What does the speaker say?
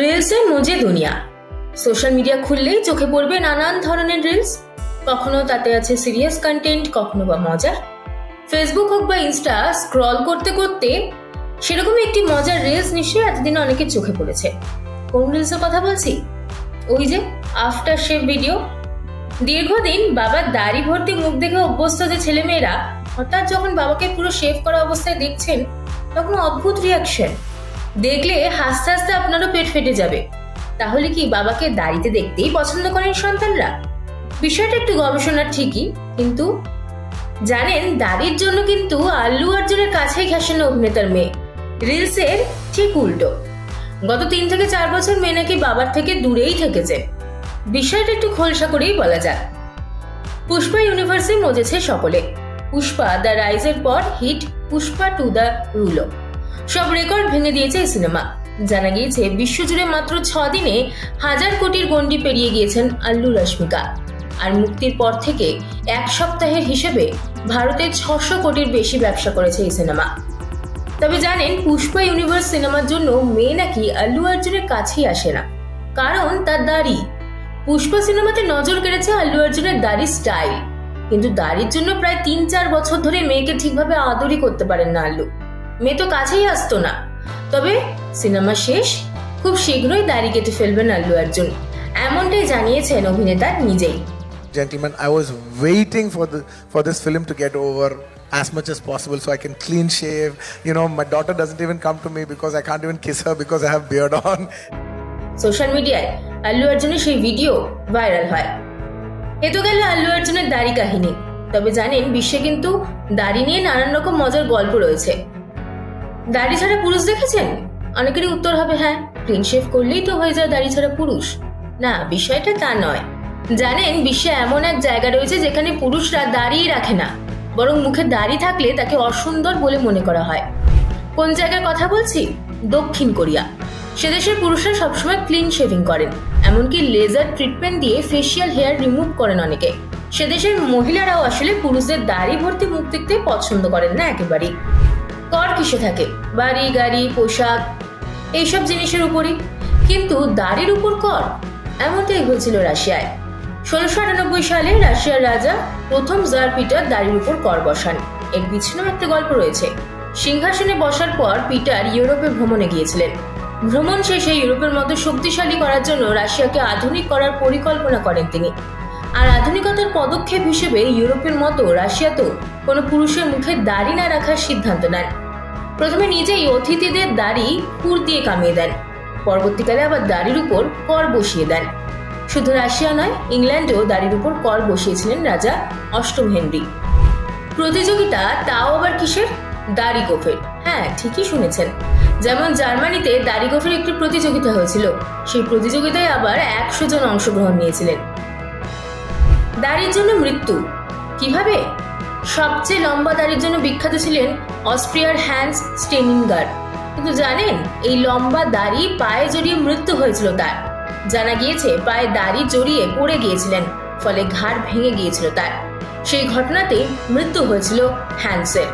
রিলসে মজে দুনিয়া। সোশ্যাল মিডিয়া খুললেই চোখে পড়বে নানান ধরনের রিলস। কখনো তাতে আছে সিরিয়াস কন্টেন্ট, কখনো বা মজার। ফেসবুক হোক বা ইনস্টা স্ক্রল করতে করতে সেরকম একটি মজার রিলস নিশ্চয়ই এতদিন অনেকের চোখে পড়েছে। কোন রিলসের কথা বলছি? ওই যে আফটার শেভ ভিডিও। দীর্ঘদিন বাবার দাড়ি ভর্তি মুখ দেখে অভ্যস্ত যে ছেলেমেয়েরা হঠাৎ যখন বাবাকে পুরো শেভ করা অবস্থায় দেখছেন, তখন অদ্ভুত রিয়াকশন। দেখলে হাসতে হাসতে আপনারও পেট ফেটে যাবে। তাহলে কি বাবাকে দাড়িতে দেখতেই পছন্দ করেন সন্তানরা? বিষয়টা একটু গবেষণার ঠিকই, কিন্তু জানেন দাড়ির জন্য কিন্তু আল্লু অর্জুনের কাছেই ঘেঁষেন অভিনেতার মেয়ে। রিলসের ঠিক উল্টো। গত 3 থেকে 4 বছর মেয়ে নাকি বাবার থেকে দূরেই থেকেছে। বিষয়টা একটু খোলসা করেই বলা যাক। পুষ্পা ইউনিভার্সে মজেছে সকলে। পুষ্পা দ্য রাইজের পর হিট পুষ্পা 2 দ্য রুলো সব রেকর্ড ভেঙে দিয়েছে এই সিনেমা। জানা গিয়েছে বিশ্বজুড়ে মাত্র 6 দিনে 1000 কোটির গন্ডি পেরিয়ে গিয়েছেন আল্লু রশ্মিকা। আর মুক্তির পর থেকে 1 সপ্তাহের হিসেবে ভারতে 600 কোটির বেশি ব্যবসা করেছে এই সিনেমা। তবে জানেন পুষ্পা ইউনিভার্স সিনেমার জন্য মেয়ে নাকি আল্লু অর্জুনের কাছেই আসে না, কারণ তার দাড়ি। পুষ্পা সিনেমাতে নজর কেড়েছে আল্লু অর্জুনের দাড়ি স্টাইল, কিন্তু দাড়ির জন্য প্রায় 3-4 বছর ধরে মেয়েকে ঠিকভাবে আদরই করতে পারেন না আল্লু। মেয়ে তো কাছেই আসতো না। তবে সিনেমা শেষ, খুব শীঘ্রই দাড়ি কেটে ফেলবেন আল্লু অর্জুন, এমনটাই জানিয়েছেন অভিনেতা নিজেই। Gentlemen, I was waiting for this film to get over as much as possible so I can clean shave. You know, my daughter doesn't even come to me because I can't even kiss her because I have beard on. Social মিডিয়ায় আল্লু অর্জুনের সেই video viral হয়। এ তো গেল আল্লু অর্জুনের দাড়ি কাহিনী। তবে জানেন বিশ্বে কিন্তু দাড়ি নিয়ে নানান রকম মজার গল্প রয়েছে। দাড়ি ছাড়া পুরুষ দেখেছেন? অনেকেরই উত্তর হবে হ্যাঁ, ক্লিন শেভ করলেই তো হয়ে যায় দাড়ি ছাড়া পুরুষ। না, বিষয়টা তা নয়। জানেন বিশ্বে এমন এক জায়গা রয়েছে যেখানে পুরুষরা দাড়িই রাখে না, বরং মুখে দাড়ি থাকলে তাকে অসুন্দর বলে মনে করা হয়। কোন জায়গার কথা বলছি? দক্ষিণ কোরিয়া। সে দেশের পুরুষরা সবসময় ক্লিন শেভিং করেন, এমনকি লেজার ট্রিটমেন্ট দিয়ে ফেসিয়াল হেয়ার রিমুভ করেন অনেকে। সে দেশের মহিলারাও আসলে পুরুষদের দাড়ি ভর্তি মুখ দেখতে পছন্দ করেন না একেবারেই। কর কিসে থাকে? বাড়ি, গাড়ি, পোশাক, এইসব জিনিসের উপরই। কিন্তু দাড়ির উপর কর? এমনটাই হয়েছিল রাশিয়ায়। 1698 সালে রাশিয়ার রাজা প্রথম জার পিটার দাড়ির উপর কর বসান। এর পিছনেও একটা গল্প রয়েছে। সিংহাসনে বসার পর পিটার ইউরোপে ভ্রমণে গিয়েছিলেন। ভ্রমণ শেষে ইউরোপের মতো শক্তিশালী করার জন্য রাশিয়াকে আধুনিক করার পরিকল্পনা করেন তিনি। আর আধুনিকতার পদক্ষেপ হিসেবে ইউরোপের মতো রাশিয়াতেও কোনো পুরুষের মুখে দাড়ি না রাখার সিদ্ধান্ত নেন। প্রথমে নিজেই অতিথিদের দাড়ি খুর দিয়ে কামিয়ে দেন, পরবর্তীকালে আবার দাড়ির উপর কর বসিয়ে দেন। শুধু রাশিয়া নয়, ইংল্যান্ডেও দাড়ির উপর কর বসিয়েছিলেন রাজা অষ্টম হেনরি। প্রতিযোগিতা তাও আবার কিসের? দাড়ি গোঁফের। হ্যাঁ, ঠিকই শুনেছেন। যেমন জার্মানিতে দাড়ি গোঁফের একটি প্রতিযোগিতা হয়েছিল, সেই প্রতিযোগিতায় আবার 100 জন অংশগ্রহণ নিয়েছিলেন। দাড়ির জন্য মৃত্যু কিভাবে? সবচেয়ে লম্বা দাড়ির জন্য বিখ্যাত ছিলেন অস্ট্রিয়ার হ্যান্স স্টেনিনগার। কিন্তু জানেন এই লম্বা দাড়ি পায়ে জড়িয়ে মৃত্যু হয়েছিল তার। জানা গিয়েছে পায়ে দাড়ি জড়িয়ে পড়ে গিয়েছিলেন, ফলে ঘাড় ভেঙে গিয়েছিল তার। সেই ঘটনাতেই মৃত্যু হয়েছিল হ্যান্সের।